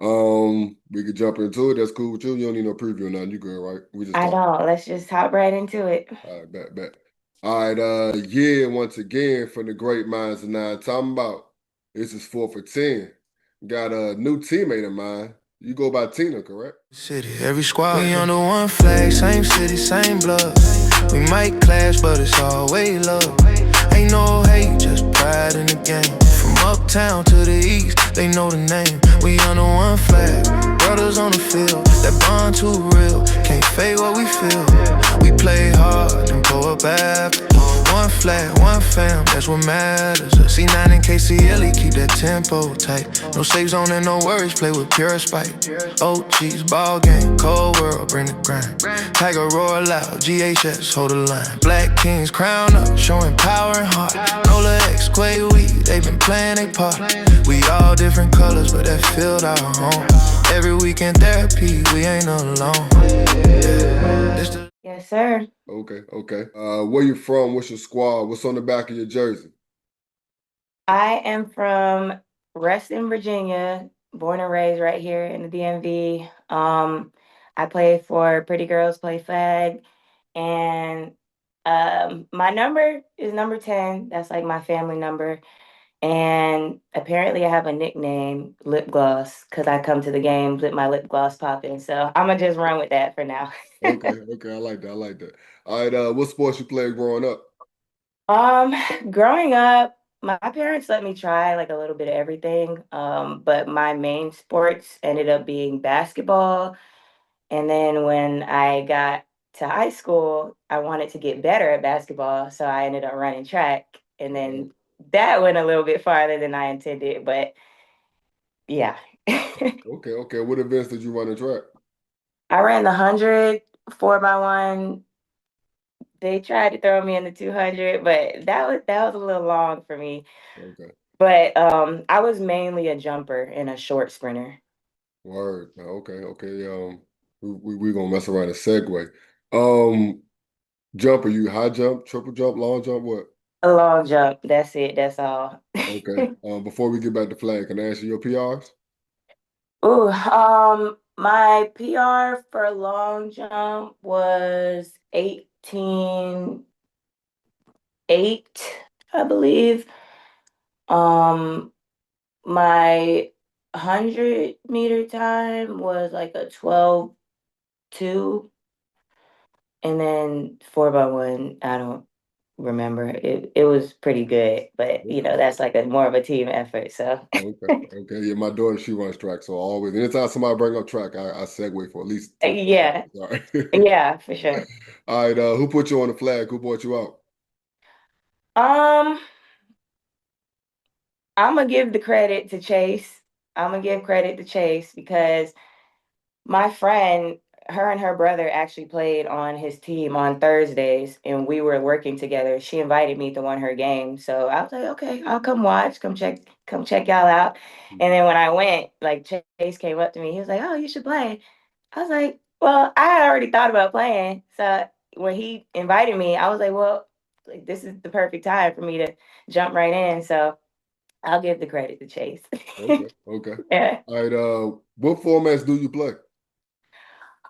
We could jump into it. That's cool with you. You don't need no preview or nothing. You good, right? We just I talk. know. Let's just hop right into it. All right, bet. All right, yeah, once again from the great minds of nine, talking about this is 4 for 10. Got a new teammate of mine. You go by Tina, correct? City, every squad, we under one flag, same city, same blood. We might clash, but it's always love. Ain't no hate, just pride in the game. From uptown to the east, they know the name. We under one flag, brothers on the field. That bond too real, can't fake what we feel. We play hard and go up after. One flag, one fam, that's what matters. C9 and KCLE, keep that tempo tight. No safe zone and no worries, play with pure spite. OGs, ball game, cold world, bring the grind. Tiger roar loud, GHS, hold the line. Black Kings crown up, showing power and heart. Nola X, Quay Weed, they been playing their part. We all different colors, but that filled our home. Every weekend therapy, we ain't alone. Yeah. Yes, sir. Okay. Where you from? What's your squad? What's on the back of your jersey? I am from Reston, Virginia, born and raised right here in the DMV. I play for Pretty Girls Play Flag, and my number is number 10. That's like my family number. And apparently I have a nickname, Lip Gloss, because I come to the games with my lip gloss popping. So I'm gonna just run with that for now. Okay. I like that. All right, what sports you played growing up? Um, Growing up, my parents let me try like a little bit of everything. But my main sports ended up being basketball. And then when I got to high school, I wanted to get better at basketball, so I ended up running track. And Okay. then that went a little bit farther than I intended, but yeah. Okay. What events did you run in track? I ran the 100, 4x1. They tried to throw me in the 200, but that was a little long for me. Okay. But I was mainly a jumper and a short sprinter. Word. Okay. We gonna mess around and segue. Um, Jumper, you high jump, triple jump, long jump, what? A long jump. That's it. That's all. Okay. Before we get back to flag, can I ask you your PRs? Ooh, my PR for long jump was 18.8, I believe. Um, my 100-meter time was like a 12.2. And then 4x1, I don't remember. It was pretty good, but Okay. that's like a more of a team effort. So Okay. Yeah, my daughter, she runs track, so always anytime somebody bring up track, I segue for at least 10 yeah, seconds. Sorry. yeah, for sure. All right, who put you on the flag? Who brought you out? Um, I'm gonna give the credit to Chase. I'm gonna give credit to Chase because my friend, her and her brother actually played on his team on Thursdays, and we were working together. She invited me to one of her games, so I was like, okay, I'll come watch, come check y'all out. And then when I went, like Chase came up to me, he was like, "Oh, you should play." I was like, "Well, I had already thought about playing." So when he invited me, I was like, "Well, like, this is the perfect time for me to jump right in." So I'll give the credit to Chase. Okay. Yeah. All right, what formats do you play?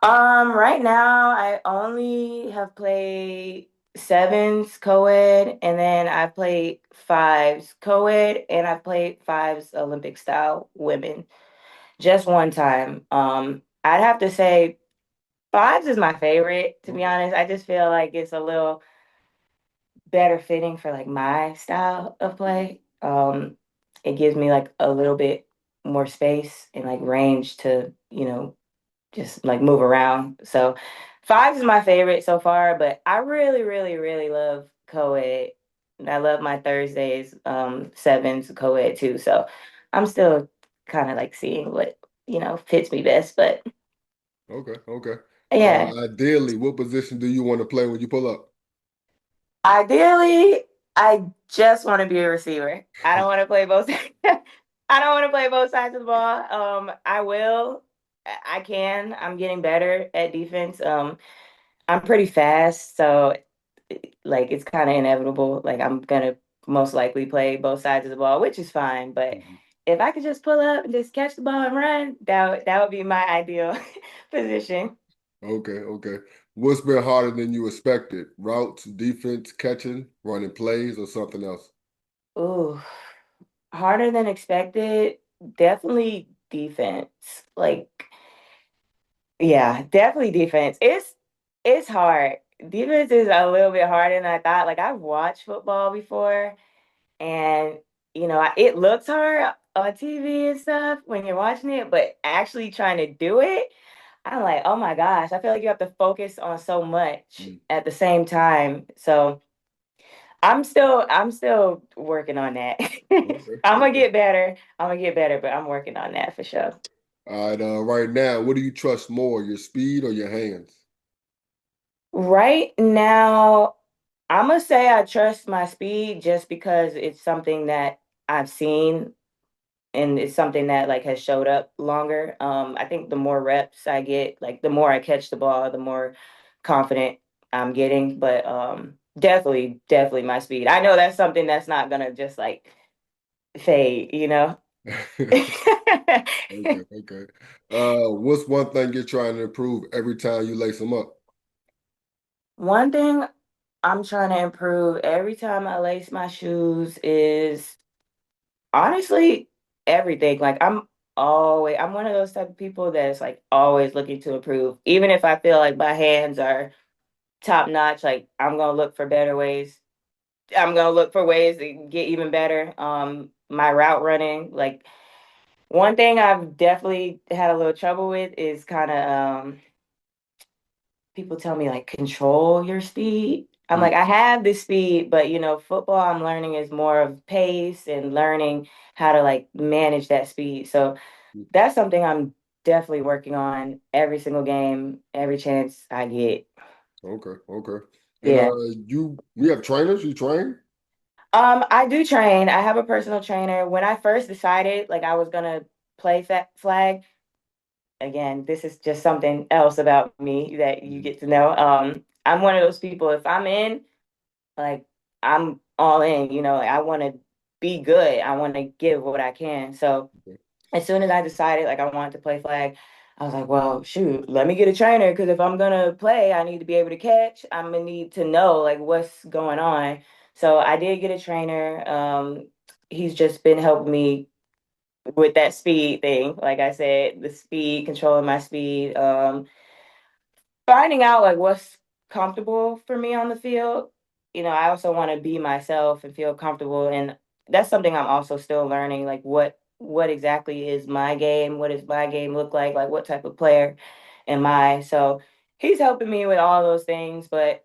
Right now I only have played sevens co-ed, and then I played fives co-ed, and I played fives Olympic style women just one time. I'd have to say fives is my favorite, to be Okay. honest. I just feel like it's a little better fitting for like my style of play. It gives me like a little bit more space and like range to, just like move around. So fives is my favorite so far, but I really, really, really love co-ed. And I love my Thursdays, sevens co-ed too. So I'm still kind of like seeing what, fits me best. But Okay. yeah, Ideally, what position do you want to play when you pull up? ideally, I just want to be a receiver. I don't want to play both. I don't want to play both sides of the ball. I will. I can. I'm getting better at defense. I'm pretty fast, so like it's kind of inevitable. Like I'm gonna most likely play both sides of the ball, which is fine. But Mhm. if I could just pull up and just catch the ball and run, that would be my ideal position. Okay, okay. What's been harder than you expected? Routes, defense, catching, running plays, or something else? Ooh, harder than expected. Definitely defense. Like, yeah, definitely defense. It's hard. Defense is a little bit harder than I thought. Like I've watched football before, and it looks hard on TV and stuff when you're watching it, but actually trying to do it, I'm like, oh my gosh, I feel like you have to focus on so much Mm, at the same time. So I'm still working on that. okay, I'm gonna okay. get better. I'm gonna get better, but I'm working on that for sure. All right, right now, what do you trust more, your speed or your hands? Right now, I'm gonna say I trust my speed just because it's something that I've seen and it's something that like has showed up longer. I think the more reps I get, like the more I catch the ball, the more confident I'm getting. But definitely my speed. I know that's something that's not gonna just like fade. Okay, okay. What's one thing you're trying to improve every time you lace them up? One thing I'm trying to improve every time I lace my shoes is honestly everything. Like I'm one of those type of people that's like always looking to improve. Even if I feel like my hands are top notch, like I'm gonna look for better ways. I'm gonna look for ways to get even better. My route running, like one thing I've definitely had a little trouble with is kind of people tell me like control your speed. I'm Mm, like, I have this speed, but football I'm learning is more of pace and learning how to like manage that speed. So mm, that's something I'm definitely working on every single game, every chance I get. okay, okay. And Yeah. we have trainers, you train? I do train. I have a personal trainer. When I first decided like I was gonna play flag, again, this is just something else about me that you Mhm. get to know. I'm one of those people, if I'm in, like I'm all in, like, I want to be good. I want to give what I can. So Okay. as soon as I decided like I wanted to play flag, I was like, well, shoot, let me get a trainer because if I'm gonna play, I need to be able to catch. I'm gonna need to know like what's going on. So I did get a trainer. He's just been helping me with that speed thing. Like I said, the speed, controlling my speed. Finding out like what's comfortable for me on the field. I also want to be myself and feel comfortable, and that's something I'm also still learning. Like what exactly is my game? What does my game look like? Like what type of player am I? So he's helping me with all those things, but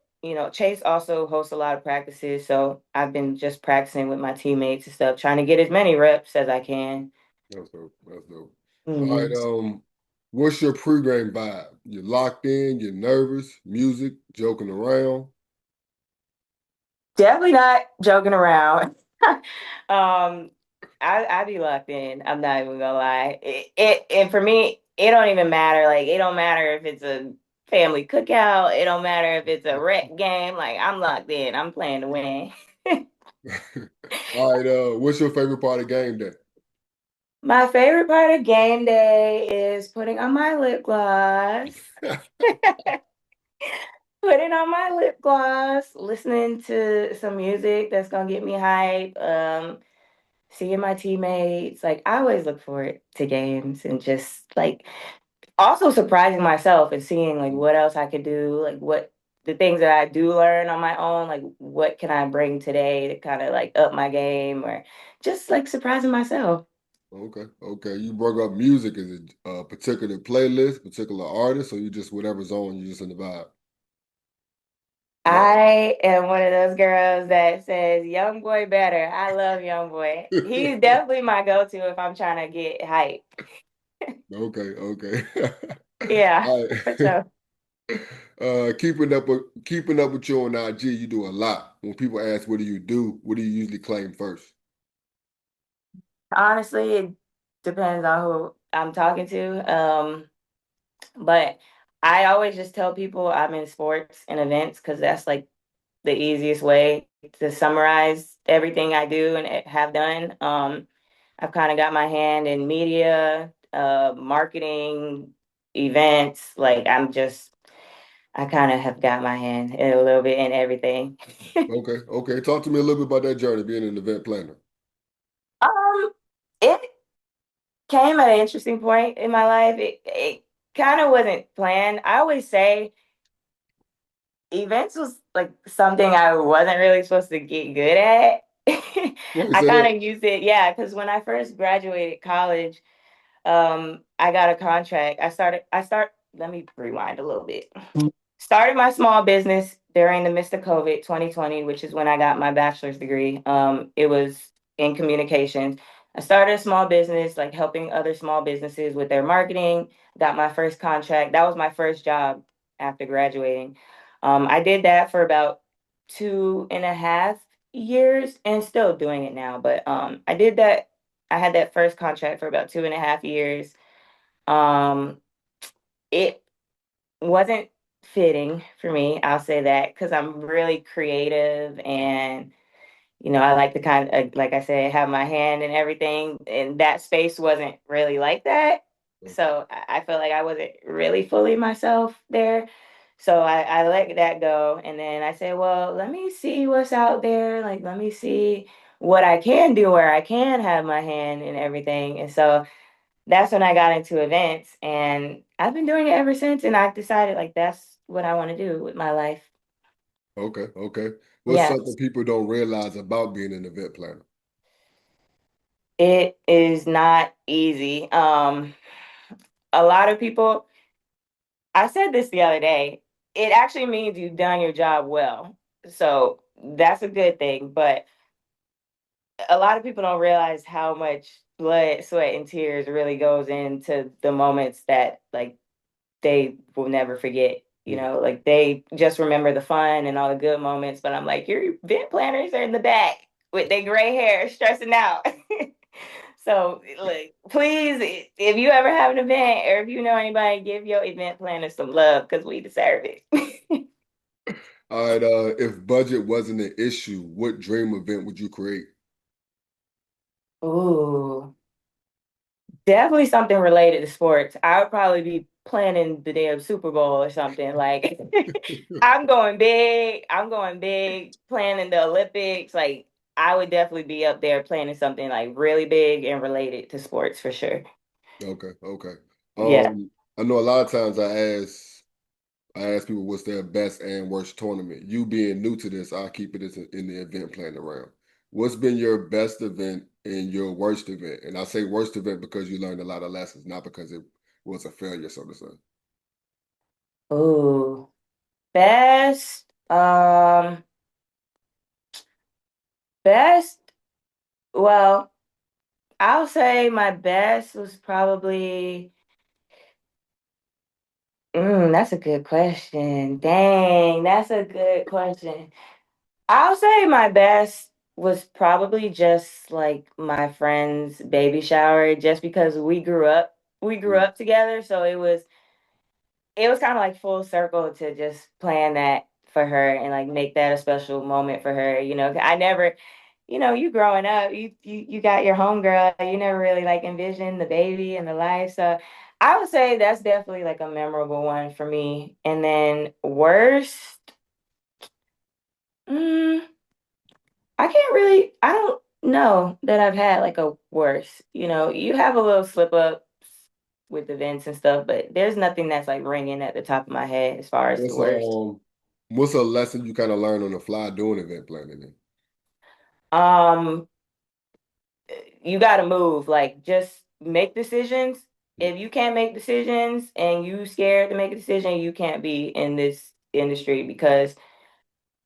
Chase also hosts a lot of practices, so I've been just practicing with my teammates and stuff, trying to get as many reps as I can. That's dope. That's dope. All right, Mhm. what's your pregame vibe? You're locked in, you're nervous, music, joking around. Definitely not joking around. um, I be locked in. I'm not even gonna lie. And for me, it don't even matter. Like it don't matter if it's a family cookout. It don't matter if it's a rec game. Like I'm locked in. I'm playing to win. All right, what's your favorite part of game day? My favorite part of game day is putting on my lip gloss. Putting on my lip gloss, listening to some music that's gonna get me hype. Seeing my teammates. Like I always look forward to games and just like also surprising myself and seeing like what else I could do, like what the things that I do learn on my own, like what can I bring today to kind of like up my game or just like surprising myself. Okay, okay. You brought up music. Is it a particular playlist, particular artist, or you just whatever's on, you just in the vibe? Like, I am one of those girls that says young boy better. I love young boy. He's definitely my go-to if I'm trying to get hype. okay, okay. Yeah, All for right. sure. Keeping up with you on IG, you do a lot. When people ask what do you do, what do you usually claim first? Honestly, it depends on who I'm talking to. But I always just tell people I'm in sports and events because that's like the easiest way to summarize everything I do and have done. I've kind of got my hand in media, marketing, events. Like I kind of have got my hand in a little bit in everything. Okay. Talk to me a little bit about that journey being an event planner. It came at an interesting point in my life. It kind of wasn't planned. I always say events was like something I wasn't really supposed to get good at. Why you I say kind that? of used it, yeah, because when I first graduated college, I got a contract. Let me rewind a little bit. Started my small business during the midst of COVID 2020, which is when I got my bachelor's degree. It was in communications. I started a small business, like helping other small businesses with their marketing. Got my first contract. That was my first job after graduating. I did that for about 2.5 years and still doing it now. But I did that. I had that first contract for about 2.5 years. Um, it wasn't fitting for me. I'll say that because I'm really creative and I like to kind of, like I said, have my hand in everything. And that space wasn't really like that. So I feel like I wasn't really fully myself there. So I let that go. And then I said, well, let me see what's out there. Like, let me see what I can do where I can have my hand in everything. And so that's when I got into events and I've been doing it ever since. And I've decided like that's what I want to do with my life. Okay. What's Yeah, something people don't realize about being an event planner? it is not easy. A lot of people, I said this the other day, it actually means you've done your job well. So that's a good thing. But a lot of people don't realize how much blood, sweat, and tears really goes into the moments that like they will never forget. Yeah. Like they just remember the fun and all the good moments. But I'm like, your event planners are in the back with their gray hair stressing out. So, like, please, if you ever have an event or if you know anybody, give your event planner some love because we deserve it. All right. If budget wasn't an issue, what dream event would you create? Ooh, definitely something related to sports. I would probably be planning the damn Super Bowl or something. Like, I'm going big. I'm going big, planning the Olympics. Like, I would definitely be up there planning something like really big and related to sports for sure. Okay. Yeah. I know a lot of times I ask people what's their best and worst tournament. You being new to this, I'll keep it as in the event planning round. What's been your best event and your worst event? And I say worst event because you learned a lot of lessons, not because it was a failure, so to say. Ooh, best. Best. Well, I'll say my best was probably. That's a good question. Dang, that's a good question. I'll say my best was probably just like my friend's baby shower, just because we grew Mm. up together, so it was kind of like full circle to just plan that for her and like make that a special moment for her. I never, you growing up, you got your homegirl, you never really like envisioned the baby and the life. So I would say that's definitely like a memorable one for me. And then worst, mm, I don't know that I've had like a worst. You have a little slip up with events and stuff, but there's nothing that's like ringing at the top of my head as far as the What's worst. what's a lesson you kind of learn on the fly doing event planning? Then? Um, you got to move. Like, just make decisions. If you can't make decisions and you scared to make a decision, you can't be in this industry because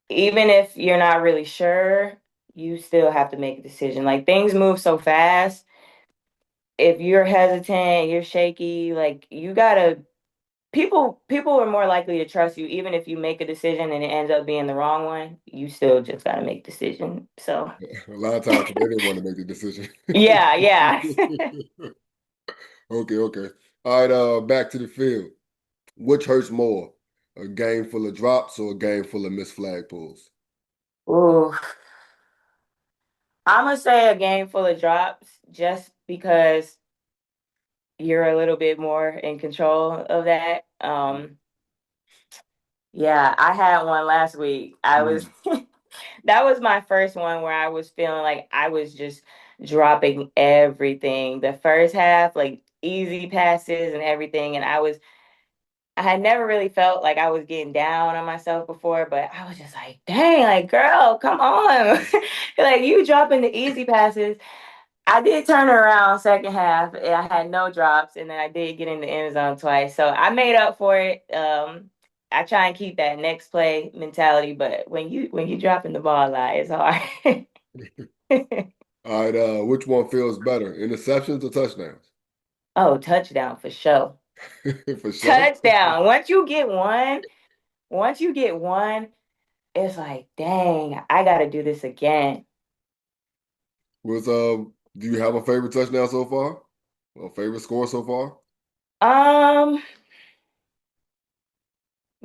even if you're not really sure, you still have to make a decision. Like, things move so fast. If you're hesitant, you're shaky, like you gotta people are more likely to trust you even if you make a decision and it ends up being the wrong one. You still just gotta make a decision. So A lot of times they didn't want to make the decision. yeah, yeah. Okay. All right, back to the field. Which hurts more? A game full of drops or a game full of missed flag pulls? Ooh, I'm gonna say a game full of drops just because you're a little bit more in control of that. Yeah, I had one last week. I was Mm. that was my first one where I was feeling like I was just dropping everything. The first half, like easy passes and everything, and I had never really felt like I was getting down on myself before, but I was just like, dang, like girl, come on. Like you dropping the easy passes. I did turn it around second half. I had no drops, and then I did get in the end zone twice. So I made up for it. I try and keep that next play mentality, but when you dropping the ball a lot, it's hard. All right, which one feels better, interceptions or touchdowns? Oh, touchdown for sure. For sure. Touchdown. Once you get one, it's like, dang, I gotta do this again. Do you have a favorite touchdown so far? A favorite score so far? Um,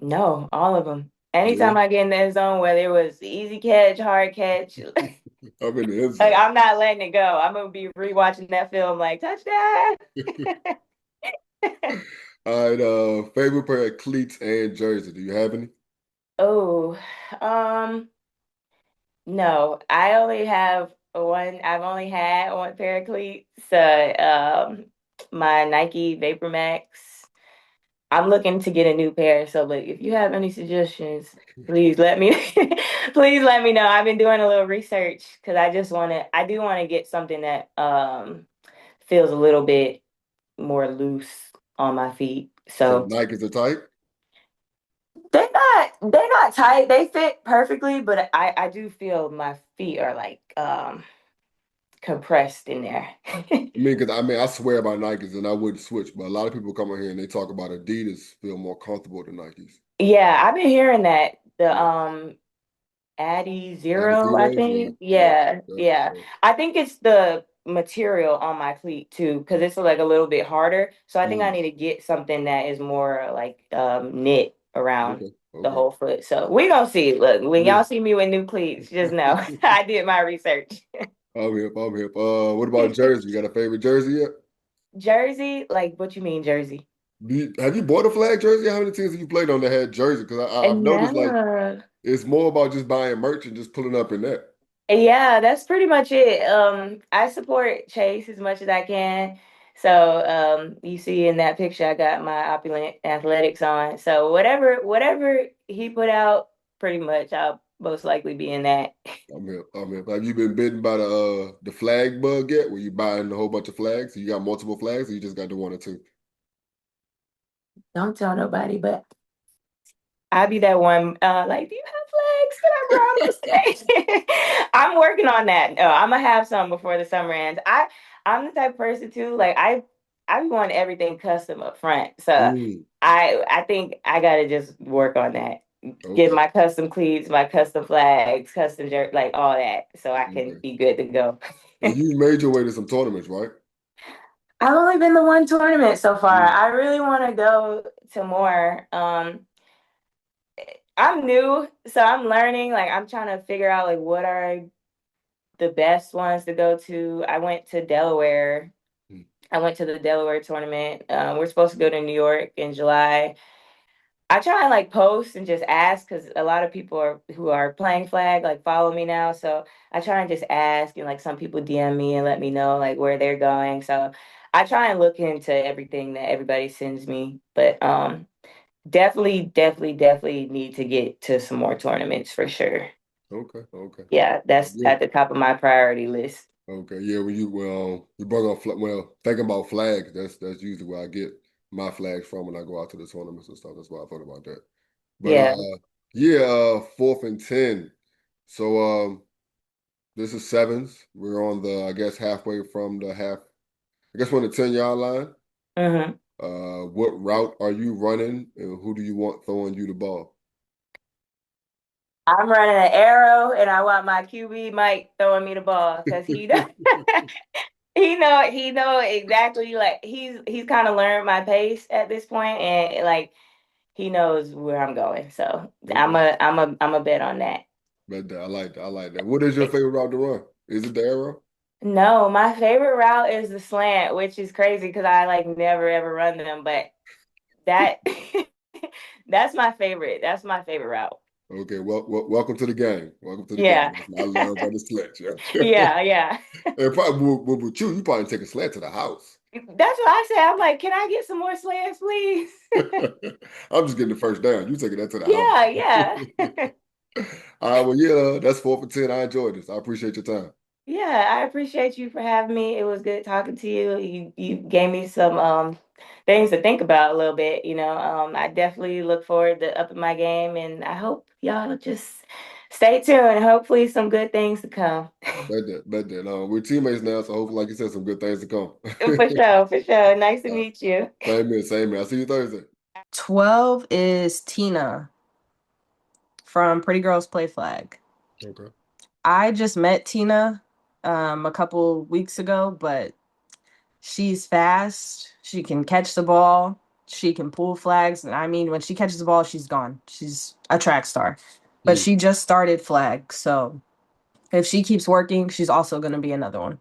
no, all of them. Anytime Yeah. I get in the end zone, whether it was easy catch, hard catch, I'm in the end like zone. I'm not letting it go. I'm gonna be rewatching that film like touchdown. All right, favorite pair of cleats and jersey. Do you have any? Oh, um, no, I only have one. I've only had one pair of cleats. My Nike Vapor Max. I'm looking to get a new pair. So, like, if you have any suggestions, please let me please let me know. I've been doing a little research because I do want to get something that feels a little bit more loose on my feet. So So Nike's the type? they're not tight. They fit perfectly, but I do feel my feet are like compressed in there. I swear by Nikes and I wouldn't switch, but a lot of people come in here and they talk about Adidas feel more comfortable than Nikes. Yeah, I've been hearing that. The Yeah. Addy Addy Zero, I Zeros? Yeah, think. yeah. Yeah, yeah. I think it's the material on my cleat too, because it's like a little bit harder. So I think I Mm, need to get something that is more like knit around okay, the okay. whole foot. So we gonna see. Look, when Yeah. y'all see me with new cleats, just know I did my research. I'm hip, I'm hip. What about jersey? You got a favorite jersey yet? Jersey, like what you mean Jersey? Have you bought a flag jersey? How many teams have you played on that had jersey? Because I've And noticed like no. it's more about just buying merch and just pulling up in that. Yeah, that's pretty much it. I support Chase as much as I can. So, you see in that picture, I got my opulent athletics on. So whatever he put out, pretty much I'll most likely be in that. I'm hip, I'm hip. Have you been bitten by the flag bug yet? Where you buying a whole bunch of flags? You got multiple flags, or you just got the one or two? Don't tell nobody, but I'll be that one. Like, do you have flags? Can I borrow those today? I'm working on that. I'm gonna have some before the summer ends. I'm the type of person too. Like I want everything custom up front. So Mm, I think I gotta just work on that. Get okay, my custom cleats, my custom flags, custom jerk, like all that, so I can okay. be good to go. And you made your way to some tournaments, right? I've only been to one tournament so far. Mm, I really want to go to more. I'm new, so I'm learning. Like I'm trying to figure out like what are the best ones to go to. I went to Delaware. mm, I went to the Delaware tournament. We're supposed to go to New York in July. I try and like post and just ask because a lot of people are who are playing flag like follow me now. So I try and just ask and like some people DM me and let me know like where they're going. So I try and look into everything that everybody sends me. But definitely need to get to some more tournaments for sure. okay, okay. Yeah, that's Yeah, at the top of my priority list. okay. Yeah, when you brought up thinking about flags, that's usually where I get my flags from when I go out to the tournaments and stuff. That's why I thought about that. But Yeah. yeah, 4th and 10. So this is sevens. We're on the I guess halfway from the half. I guess we're on the 10-yard line. hmm What route are you running, and who do you want throwing you the ball? I'm running an arrow and I want my QB Mike throwing me the ball because he know exactly like he's kind of learned my pace at this point and like he knows where I'm going. So Okay, I'm a bet on that. but I like that. I like that. What is your favorite route to run? Is it the arrow? No, my favorite route is the slant, which is crazy because I like never ever run them, but that that's my favorite. That's my favorite route. Okay, welcome to the game. Welcome to the Yeah. game. I love running sleds. Yeah. Yeah, yeah. And probably with you probably take a sled to the house. That's what I said. I'm like, can I get some more sleds, please? I'm just getting the first down. You taking that to the house. Yeah, yeah. All right, well, yeah, that's 4 for 10. I enjoyed this. I appreciate your time. Yeah, I appreciate you for having me. It was good talking to you. You gave me some things to think about a little bit, you know. I definitely look forward to upping my game and I hope y'all just stay tuned. Hopefully some good things to come. Bet that. We're teammates now, so hopefully, like you said, some good things to come. For sure, for sure. Nice to Uh, meet you. Same here, same here. I'll see you Thursday. 12 is Tina from Pretty Girls Play Flag. Okay. I just met Tina a couple weeks ago, but she's fast. She can catch the ball. She can pull flags. And I mean, when she catches the ball, she's gone. She's a track star. But Hmm. she just started flag. So if she keeps working, she's also going to be another one.